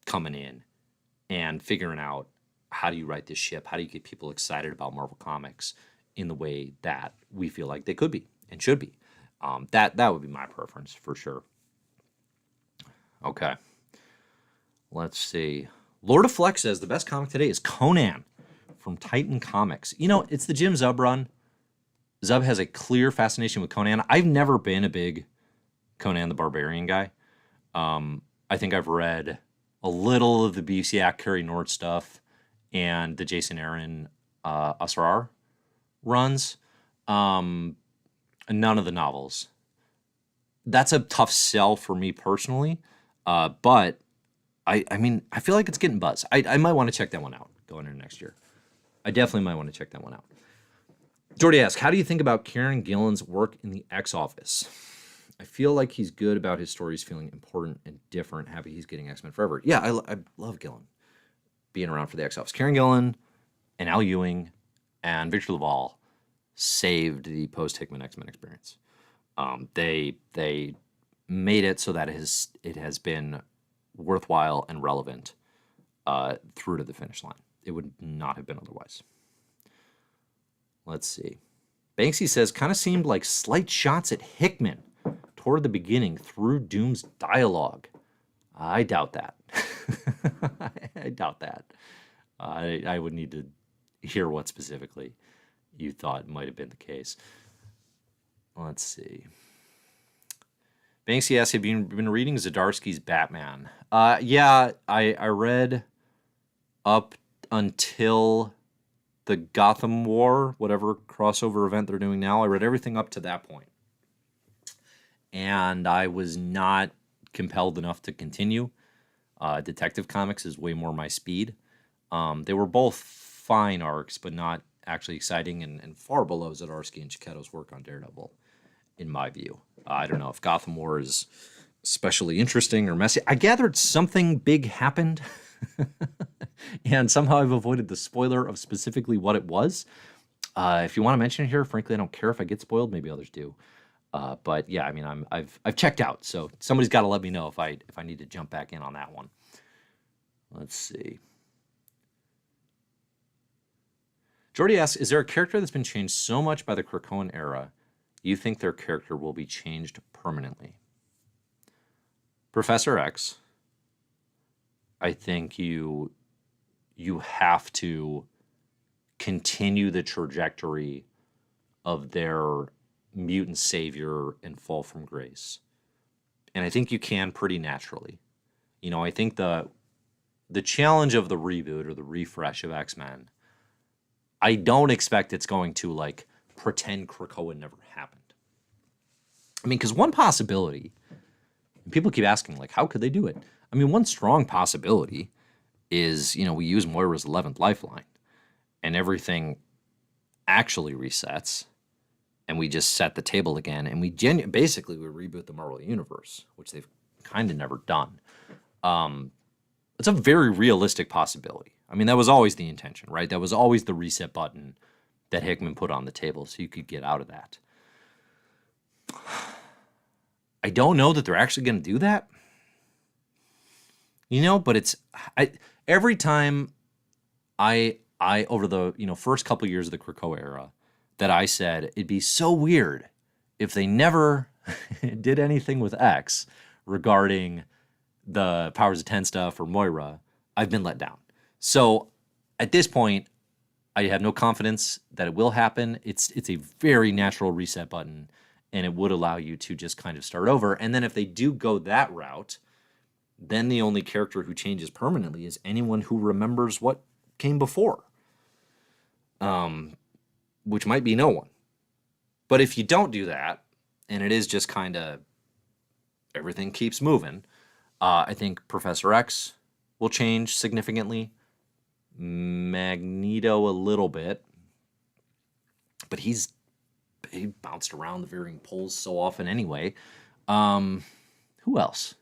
coming in and figuring out, how do you write this ship? How do you get people excited about Marvel Comics in the way that we feel like they could be and should be? That would be my preference for sure. Okay. Let's see. Lord of Flex says the best comic today is Conan from Titan Comics. You know, it's the Jim Zub run. Zub has a clear fascination with Conan. I've never been a big Conan the Barbarian guy. I think I've read a little of the Busiek, Kerry Nord stuff and the Jason Aaron Asrar runs. None of the novels. That's a tough sell for me personally, but I mean, I feel like it's getting buzz. I might want to check that one out going into next year. I definitely might want to check that one out. Jordy asks, how do you think about Kieran Gillen's work in the X-Office? I feel like he's good about his stories feeling important and different. Happy he's getting X-Men Forever. Yeah, I love Gillen being around for the X-Office. Kieran Gillen and Al Ewing and Victor LaValle saved the post-Hickman X-Men experience. They made it so that it has been worthwhile and relevant through to the finish line. It would not have been otherwise. Let's see. Banksy says, kind of seemed like slight shots at Hickman toward the beginning through Doom's dialogue. I doubt that. I doubt that. I would need to hear what specifically you thought might have been the case. Let's see. Banksy asks, have you been reading Zdarsky's Batman? Yeah, I read up until the Gotham War, whatever crossover event they're doing now. I read everything up to that point. And I was not compelled enough to continue. Detective Comics is way more my speed. They were both fine arcs, but not actually exciting and far below Zdarsky and Chiquetto's work on Daredevil, in my view. I don't know if Gotham War is especially interesting or messy. I gathered something big happened, and somehow I've avoided the spoiler of specifically what it was. If you want to mention it here, frankly, I don't care if I get spoiled. Maybe others do. But yeah, I mean, I've checked out, so somebody's got to let me know if I need to jump back in on that one. Let's see. Jordy asks, is there a character that's been changed so much by the Krakoan era you think their character will be changed permanently? Professor X, I think you have to continue the trajectory of their mutant savior and fall from grace. And I think you can pretty naturally. You know, I think the challenge of the reboot or the refresh of X-Men, I don't expect it's going to, like, pretend Krakoa never happened. I mean, because one possibility, and people keep asking, like, how could they do it? I mean, one strong possibility is, you know, we use Moira's 11th lifeline, and everything actually resets, and we just set the table again, and basically we reboot the Marvel Universe, which they've kind of never done. It's a very realistic possibility. I mean, that was always the intention, right? That was always the reset button that Hickman put on the table so you could get out of that. I don't know that they're actually going to do that. You know, but every time I over the, you know, first couple years of the Krakoa era that I said it'd be so weird if they never did anything with X regarding the Powers of 10 stuff or Moira, I've been let down. So at this point, I have no confidence that it will happen. It's a very natural reset button, and it would allow you to just kind of start over. And then if they do go that route, then the only character who changes permanently is anyone who remembers what came before, which might be no one. But if you don't do that, and it is just kind of everything keeps moving, I think Professor X will change significantly, Magneto a little bit, but he bounced around the varying poles so often anyway. Who else?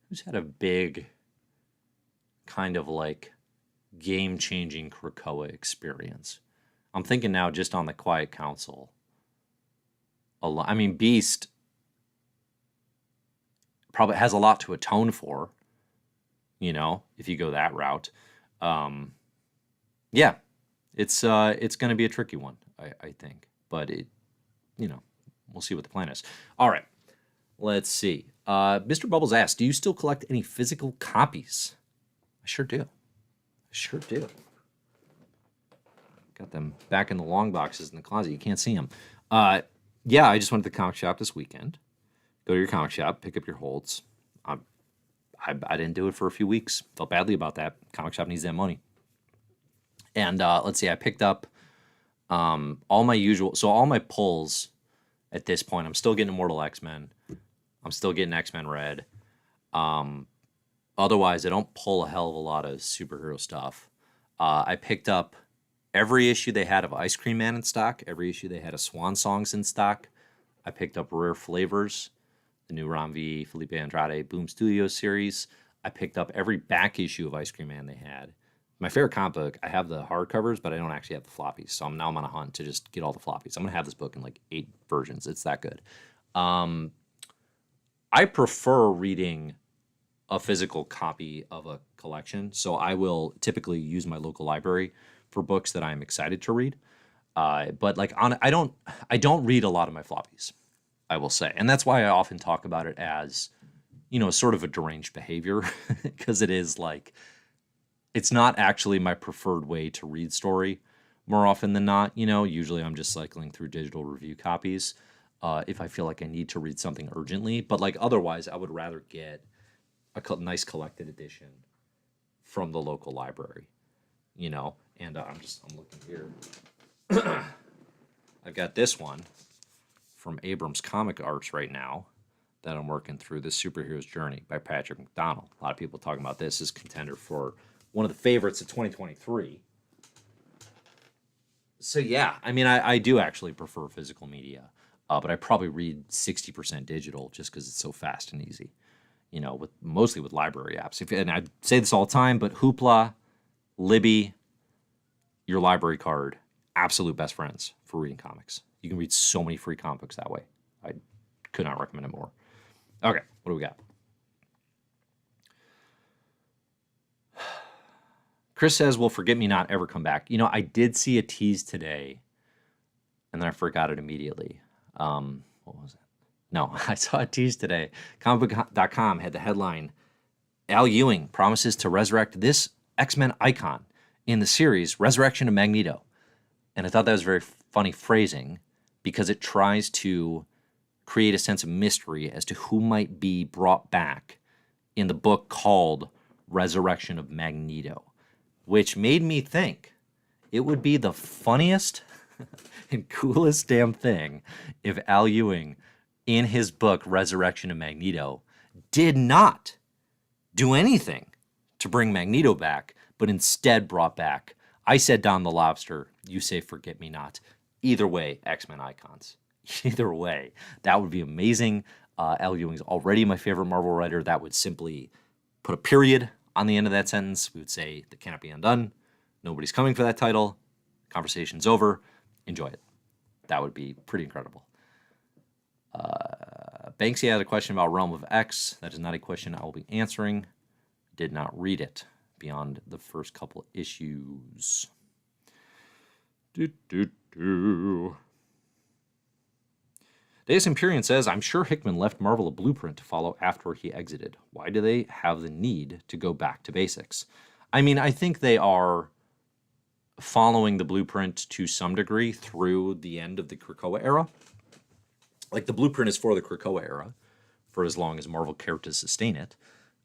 Who's had a big kind of like game-changing Krakoa experience? I'm thinking now just on the Quiet Council. I mean, Beast probably has a lot to atone for, you know, if you go that route. Yeah, it's going to be a tricky one, I think. But we'll see what the plan is. All right, let's see. Mr. Bubbles asks, do you still collect any physical copies? I sure do. Got them back in the long boxes in the closet. You can't see them. Yeah, I just went to the comic shop this weekend. Go to your comic shop, pick up your holds. I didn't do it for a few weeks. Felt badly about that. Comic shop needs that money. And let's see, I picked up all my pulls at this point. I'm still getting Immortal X-Men. I'm still getting X-Men Red. Otherwise, I don't pull a hell of a lot of superhero stuff. I picked up every issue they had of Ice Cream Man in stock. Every issue they had of Swan Songs in stock. I picked up Rare Flavors, the new Ron V. Felipe Andrade Boom Studios series. I picked up every back issue of Ice Cream Man they had. My favorite comic book, I have the hardcovers, but I don't actually have the floppies. So I'm on a hunt to just get all the floppies. I'm going to have this book in like 8 versions. It's that good. I prefer reading a physical copy of a collection. So I will typically use my local library for books that I'm excited to read. But like I don't read a lot of my floppies, I will say. And that's why I often talk about it as, sort of a deranged behavior, because it is like, it's not actually my preferred way to read story more often than not. Usually I'm just cycling through digital review copies if I feel like I need to read something urgently. But like otherwise, I would rather get a nice collected edition from the local library, and I'm looking here. I've got this one from Abrams Comic Arts right now that I'm working through, The Superhero's Journey by Patrick McDonnell. A lot of people talking about this as contender for one of the favorites of 2023. So yeah, I mean, I do actually prefer physical media, but I probably read 60% digital just because it's so fast and easy, mostly with library apps. And I say this all the time, but Hoopla, Libby, your library card, absolute best friends for reading comics. You can read so many free comic books that way. I could not recommend it more. Okay, what do we got? Chris says, will Forget Me Not ever come back? I did see a tease today, and then I forgot it immediately. What was it? No, I saw a tease today. Comicbook.com had the headline, Al Ewing promises to resurrect this X-Men icon in the series Resurrection of Magneto. And I thought that was very funny phrasing because it tries to create a sense of mystery as to who might be brought back in the book called Resurrection of Magneto, which made me think it would be the funniest and coolest damn thing if Al Ewing, in his book Resurrection of Magneto, did not do anything to bring Magneto back, but instead brought back, I said Don the Lobster, you say Forget Me Not. Either way, X-Men icons. Either way, that would be amazing. Al Ewing's already my favorite Marvel writer. That would simply put a period on the end of that sentence. We would say, that cannot be undone. Nobody's coming for that title. Conversation's over. Enjoy it. That would be pretty incredible. Banksy had a question about Realm of X. That is not a question I will be answering. Did not read it beyond the first couple issues. Deus Empyrean says, I'm sure Hickman left Marvel a blueprint to follow after he exited. Why do they have the need to go back to basics? I mean, I think they are following the blueprint to some degree through the end of the Krakoa era. Like, the blueprint is for the Krakoa era, for as long as Marvel cared to sustain it.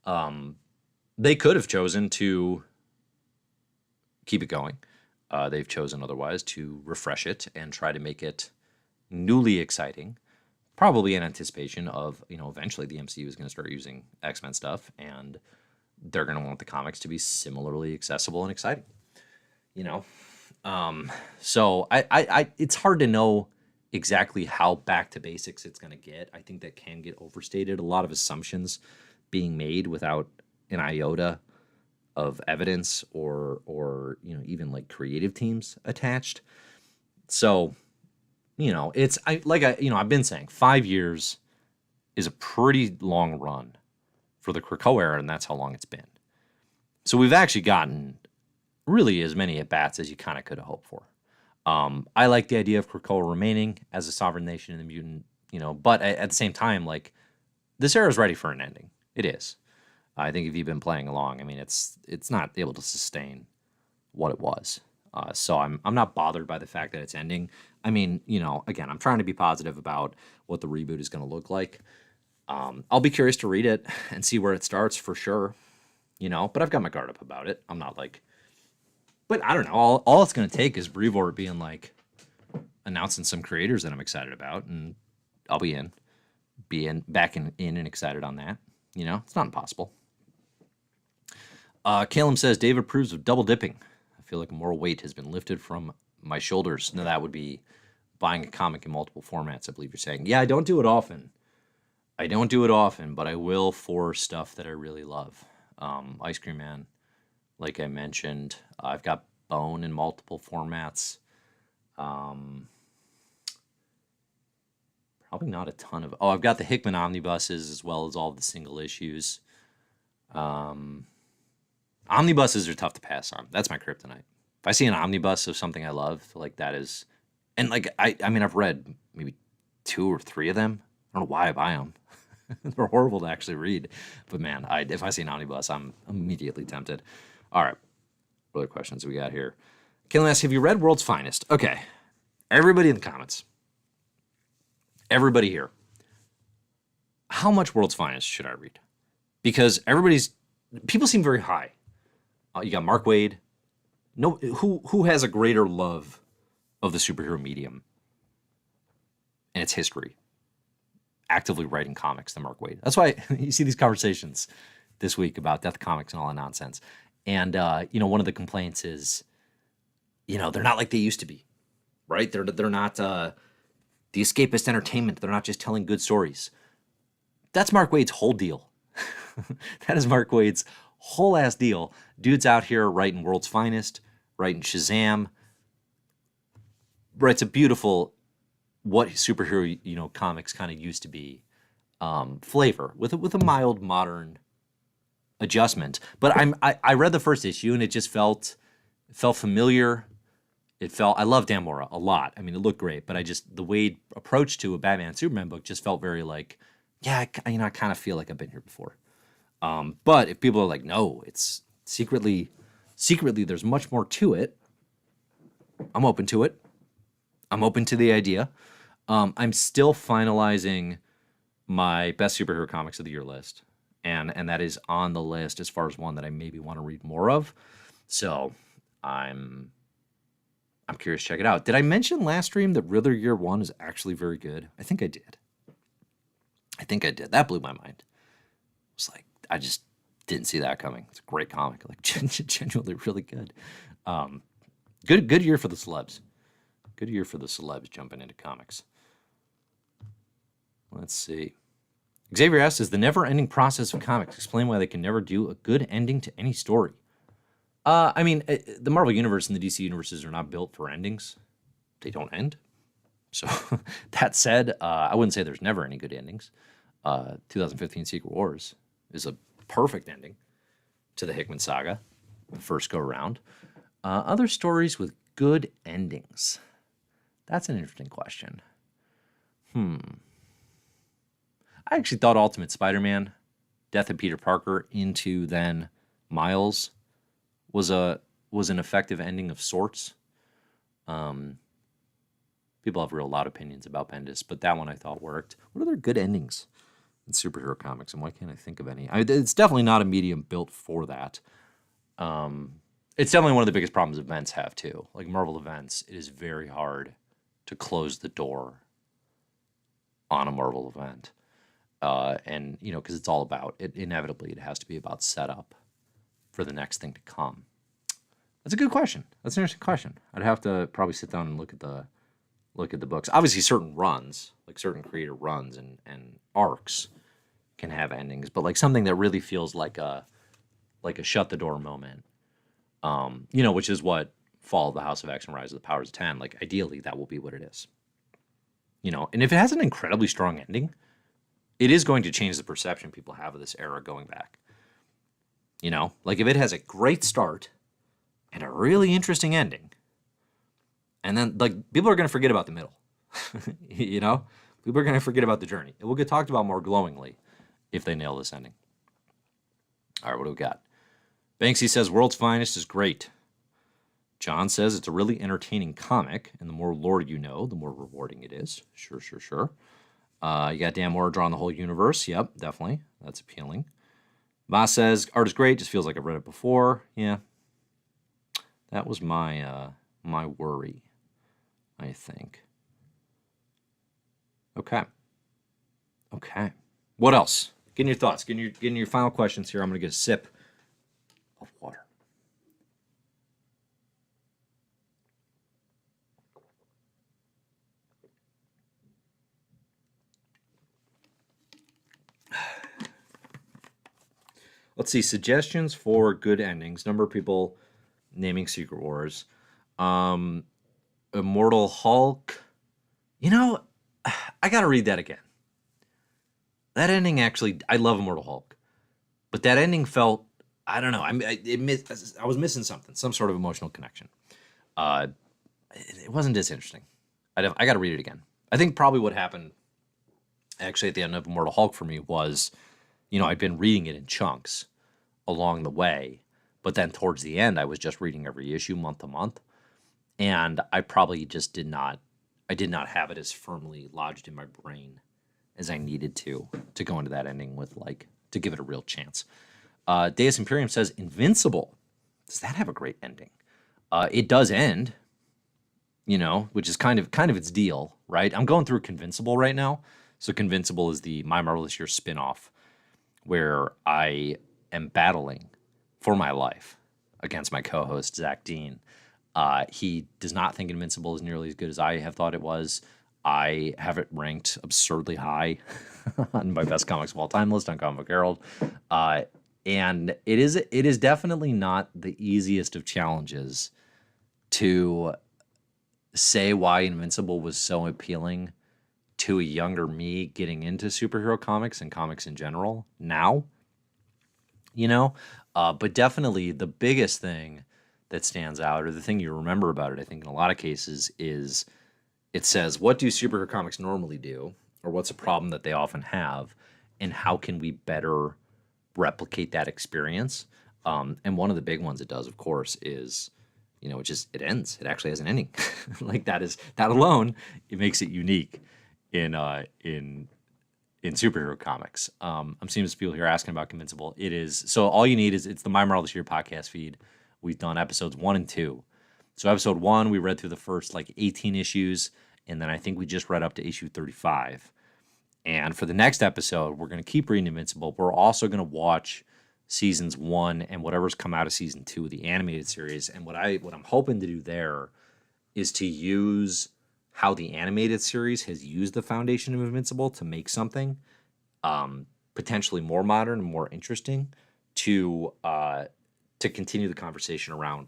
They could have chosen to keep it going. They've chosen otherwise to refresh it and try to make it newly exciting, probably in anticipation of, eventually the MCU is going to start using X-Men stuff, and they're going to want the comics to be similarly accessible and exciting. So it's hard to know exactly how back to basics it's going to get. I think that can get overstated. A lot of assumptions being made without an iota of evidence or even like creative teams attached. So, I've been saying 5 years is a pretty long run for the Krakoa era, and that's how long it's been. So we've actually gotten really as many at-bats as you kind of could have hoped for. I like the idea of Krakoa remaining as a sovereign nation in the mutant, but at the same time, like, this era is ready for an ending. It is. I think if you've been playing along, I mean, it's not able to sustain what it was. So I'm not bothered by the fact that it's ending. I mean, again, I'm trying to be positive about what the reboot is going to look like. I'll be curious to read it and see where it starts for sure, but I've got my guard up about it. I'm not like, but I don't know. All it's going to take is Brevoort being like announcing some creators that I'm excited about, and I'll be back in and excited on that. It's not impossible. Caleb says, David approves of double dipping. I feel like a moral weight has been lifted from my shoulders. No, that would be buying a comic in multiple formats, I believe you're saying. Yeah, I don't do it often. But I will for stuff that I really love. Ice Cream Man, like I mentioned. I've got Bone in multiple formats. Probably not a ton of... Oh, I've got the Hickman omnibuses as well as all of the single issues. Omnibuses are tough to pass on. That's my kryptonite. If I see an omnibus of something I love, like that is... And like, I mean, I've read maybe 2 or 3 of them. I don't know why I buy them. They're horrible to actually read. But man, if I see an omnibus, I'm immediately tempted. All right. What other questions we got here? Killing asks, have you read World's Finest? Okay. Everybody in the comments. Everybody here. How much World's Finest should I read? Because people seem very high. You got Mark Waid. No, who has a greater love of the superhero medium and its history, actively writing comics than Mark Waid? That's why you see these conversations this week about Death Comics and all that nonsense. And one of the complaints is, they're not like they used to be, right? They're not the escapist entertainment. They're not just telling good stories. That's Mark Waid's whole deal. That is Mark Waid's whole ass deal. Dude's out here writing World's Finest, writing Shazam. Writes a beautiful, what superhero comics kind of used to be, flavor with a mild modern adjustment. But I read the first issue and it just felt familiar. I love Dan Mora a lot. I mean, it looked great, but the Waid approach to a Batman Superman book just felt very like, yeah, I kind of feel like I've been here before. But if people are like, no, it's secretly there's much more to it, I'm open to it. I'm open to the idea. I'm still finalizing my best superhero comics of the year list, and that is on the list as far as one that I maybe want to read more of. So I'm curious to check it out. Did I mention last stream that Riddler Year One is actually very good? I think I did. That blew my mind. It was like, I just didn't see that coming. It's a great comic, like genuinely really good. Good year for the celebs. Good year for the celebs jumping into comics. Let's see. Xavier asks, is the never-ending process of comics explain why they can never do a good ending to any story? I mean, the Marvel Universe and the DC universes are not built for endings. They don't end. So that said, I wouldn't say there's never any good endings. 2015 Secret Wars is a perfect ending to the Hickman saga, the first go-around. Other stories with good endings. That's an interesting question. I actually thought Ultimate Spider-Man, Death of Peter Parker into then Miles was an effective ending of sorts. People have real loud opinions about Bendis, but that one I thought worked. What other good endings in superhero comics, and why can't I think of any? It's definitely not a medium built for that. It's definitely one of the biggest problems events have too. Like Marvel events, it is very hard to close the door on a Marvel event. And, because it's all about, inevitably, it has to be about setup for the next thing to come. That's a good question. That's an interesting question. I'd have to probably sit down and look at the books. Obviously, certain runs, like certain creator runs and arcs, can have endings, but like something that really feels like a shut the door moment, which is what Fall of the House of X and Rise of the Powers of 10. Like ideally, that will be what it is. And if it has an incredibly strong ending, it is going to change the perception people have of this era going back. Like if it has a great start and a really interesting ending, and then like people are going to forget about the middle. People are going to forget about the journey. It will get talked about more glowingly if they nail this ending. All right, what do we got? Banksy says World's Finest is great. John says it's a really entertaining comic, and the more lore you know, the more rewarding it is. Sure. You got Dan Moore drawing the whole universe. Yep, definitely. That's appealing. Voss says art is great, just feels like I've read it before. Yeah. That was my worry, I think. Okay. What else? Getting your thoughts. Getting your final questions here. I'm going to get a sip of water. Let's see. Suggestions for good endings. Number of people naming Secret Wars. Immortal Hulk. I got to read that again. That ending actually, I love Immortal Hulk. But that ending felt, I don't know. I was missing something, some sort of emotional connection. It wasn't as interesting. I got to read it again. I think probably what happened actually at the end of Immortal Hulk for me was, I'd been reading it in chunks along the way, but then towards the end, I was just reading every issue month to month, and I probably just did not have it as firmly lodged in my brain as I needed to go into that ending with to give it a real chance. Deus Imperium says Invincible. Does that have a great ending? It does end, which is kind of its deal, right? I'm going through Convincible right now. So Convincible is the My Marvelous Year spinoff, where I am battling for my life against my co-host, Zach Dean. He does not think Invincible is nearly as good as I have thought it was. I have it ranked absurdly high on my best comics of all time list on Comic Book Herald. And it is definitely not the easiest of challenges to say why Invincible was so appealing to a younger me getting into superhero comics and comics in general now. But definitely the biggest thing that stands out, or the thing you remember about it, I think in a lot of cases, is it says, what do superhero comics normally do? Or what's a problem that they often have? And how can we better replicate that experience? And one of the big ones it does, of course, is, it ends. It actually has an ending. That alone, it makes it unique in superhero comics. I'm seeing some people here asking about Invincible. It is, so all you need is, it's the My Marvelous Year podcast feed. We've done episodes 1 and 2. So episode 1, we read through the first 18 issues, and then I think we just read up to issue 35. And for the next episode, we're going to keep reading Invincible. We're also going to watch seasons 1 and whatever's come out of season 2 of the animated series. And what I'm hoping to do there is to use how the animated series has used the foundation of Invincible to make something potentially more modern and more interesting to continue the conversation around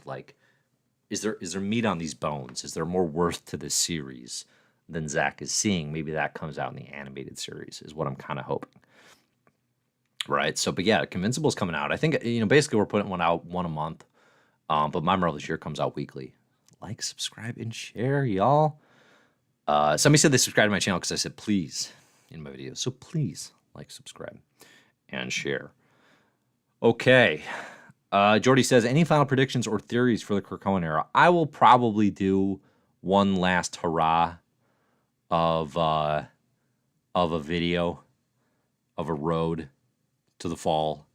is there meat on these bones? Is there more worth to this series than Zach is seeing? Maybe that comes out in the animated series is what I'm kind of hoping. Right. So, but yeah, Invincible's coming out. I think, basically we're putting one a month. But My Marvelous Year comes out weekly. Like, subscribe, and share, y'all. Somebody said they subscribed to my channel because I said please in my videos. So please subscribe, and share. Okay. Jordy says, any final predictions or theories for the Krakoan era? I will probably do one last hurrah of a video of a road to the fall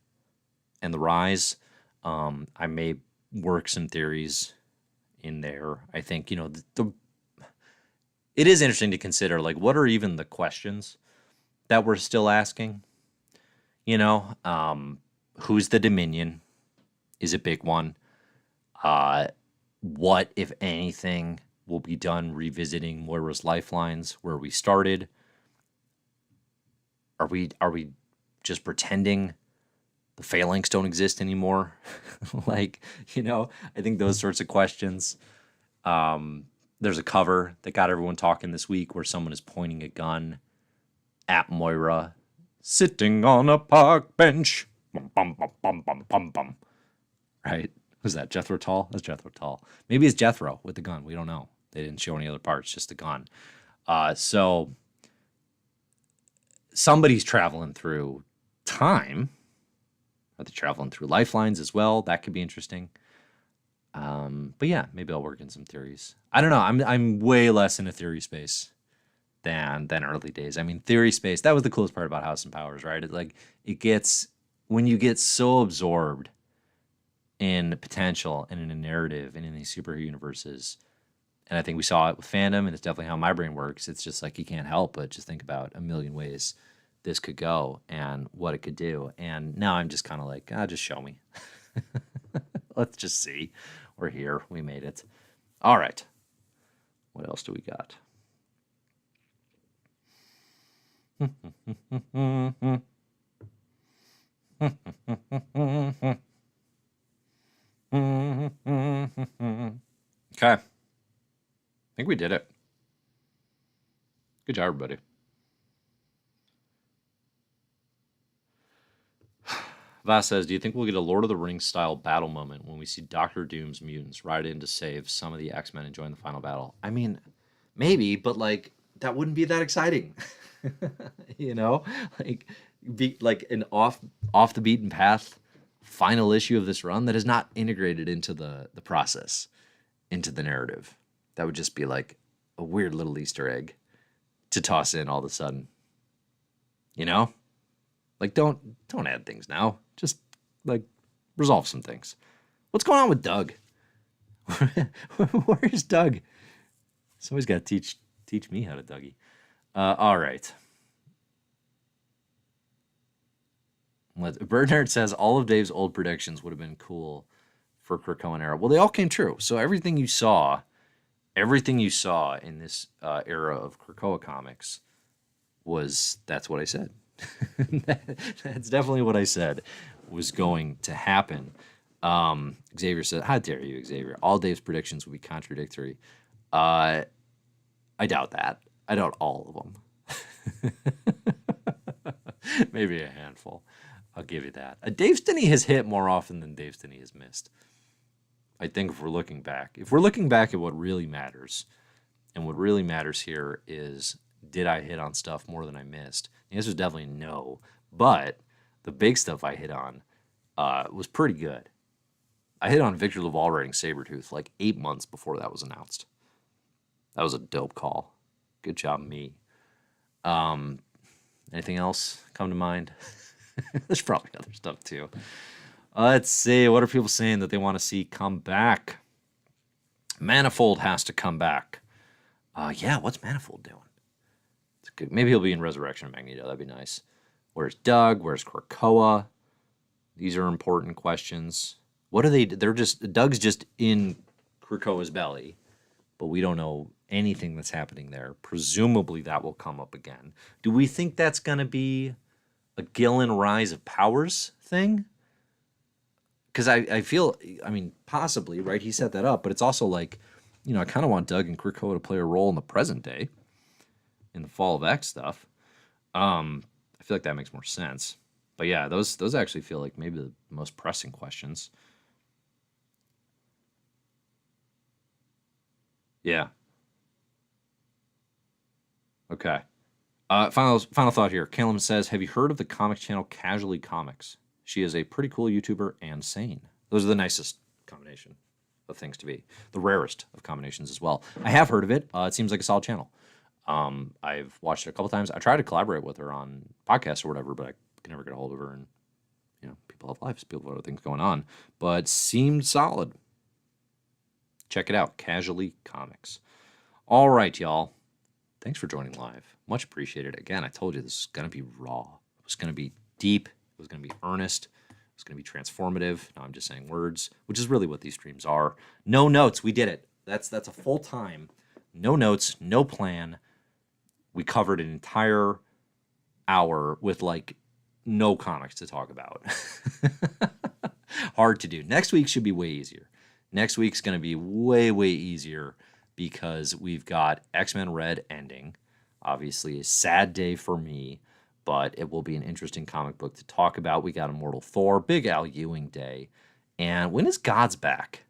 and the rise. I may work some theories in there. I think, it is interesting to consider, like, what are even the questions that we're still asking? Who's the Dominion is a big one. What, if anything, will be done revisiting Moira's lifelines where we started? Are we just pretending the phalanx don't exist anymore? I think those sorts of questions. There's a cover that got everyone talking this week where someone is pointing a gun at Moira, sitting on a park bench. Bum, bum, bum, bum, bum, bum, bum. Right? Was that Jethro Tull? That's Jethro Tull. Maybe it's Jethro with the gun. We don't know. They didn't show any other parts, just the gun. So somebody's traveling through time. Are they traveling through lifelines as well? That could be interesting. But yeah, maybe I'll work in some theories. I don't know. I'm way less in a theory space than early days. I mean, theory space, that was the coolest part about House and Powers, right? When you get so absorbed in potential and in a narrative and in these superhero universes, and I think we saw it with fandom, and it's definitely how my brain works. It's just like you can't help but just think about a million ways this could go and what it could do. And now I'm just kind of like, just show me. Let's just see. We're here. We made it. All right. What else do we got? Okay. I think we did it. Good job, everybody. Vass says, do you think we'll get a Lord of the Rings style battle moment when we see Doctor Doom's mutants ride in to save some of the X-Men and join the final battle? I mean, maybe, but that wouldn't be that exciting. Be like an off the beaten path final issue of this run that is not integrated into the process, into the narrative. That would just be like a weird little Easter egg to toss in all of a sudden. Don't add things now. Just resolve some things. What's going on with Doug? Where is Doug? Somebody's got to teach me how to Dougie. All right. Bernard says all of Dave's old predictions would have been cool for Krakoan era. Well, they all came true. So everything you saw in this era of Krakoa comics that's what I said. That's definitely what I said was going to happen. Xavier said, how dare you, Xavier? All Dave's predictions would be contradictory. I doubt that. I doubt all of them. Maybe a handful. I'll give you that. Dave Stinney has hit more often than Dave Stinney has missed. I think if we're looking back at what really matters, and what really matters here is, did I hit on stuff more than I missed? The answer is definitely no. But the big stuff I hit on was pretty good. I hit on Victor Laval writing Sabretooth 8 months before that was announced. That was a dope call. Good job, me. Anything else come to mind? There's probably other stuff too. Let's see. What are people saying that they want to see come back? Manifold has to come back. Yeah, what's Manifold doing? It's good. Maybe he'll be in Resurrection of Magneto. That'd be nice. Where's Doug? Where's Krakoa? These are important questions. What are they? Doug's just in Krakoa's belly, but we don't know anything that's happening there. Presumably that will come up again. Do we think that's going to be a Gillen Rise of Powers thing? Because I feel, possibly, right? He set that up, but it's also I kind of want Doug and Krakoa to play a role in the present day, in the Fall of X stuff. I feel like that makes more sense. But yeah, those actually feel like maybe the most pressing questions. Yeah. Okay. Final thought here. Calum says, have you heard of the comic channel Casually Comics? She is a pretty cool YouTuber and sane. Those are the nicest combination of things to be. The rarest of combinations as well. I have heard of it. It seems like a solid channel. I've watched it a couple times. I tried to collaborate with her on podcasts or whatever, but I can never get a hold of her. And people have lives, people have other things going on. But seemed solid. Check it out, Casually Comics. All right, y'all. Thanks for joining live. Much appreciated. Again, I told you this is going to be raw. It was going to be deep. It was going to be earnest. It was going to be transformative. Now I'm just saying words, which is really what these streams are. No notes. We did it. That's a full time. No notes, no plan. We covered an entire hour with like no comics to talk about. Hard to do. Next week should be way easier. Next week's going to be way, way easier because we've got X-Men Red ending. Obviously, a sad day for me, but it will be an interesting comic book to talk about. We got Immortal Thor, Big Al Ewing Day. And when is Gods back?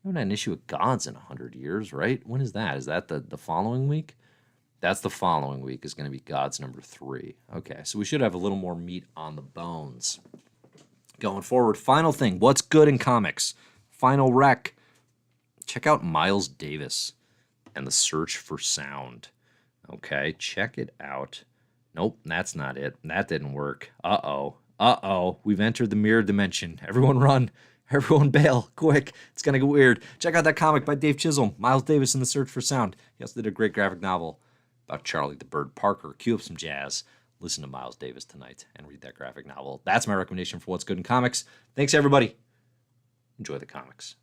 We haven't had an issue with Gods in 100 years, right? When is that? Is that the following week? That's the following week is going to be Gods number 3. Okay, so we should have a little more meat on the bones. Going forward, final thing. What's good in comics? Final rec. Check out Miles Davis and the Search for Sound. Okay, check it out. Nope, that's not it. That didn't work. Uh-oh. We've entered the mirror dimension. Everyone run. Everyone bail. Quick. It's going to get weird. Check out that comic by Dave Chisholm. Miles Davis and the Search for Sound. He also did a great graphic novel about Charlie the Bird Parker. Cue up some jazz. Listen to Miles Davis tonight and read that graphic novel. That's my recommendation for what's good in comics. Thanks, everybody. Enjoy the comics.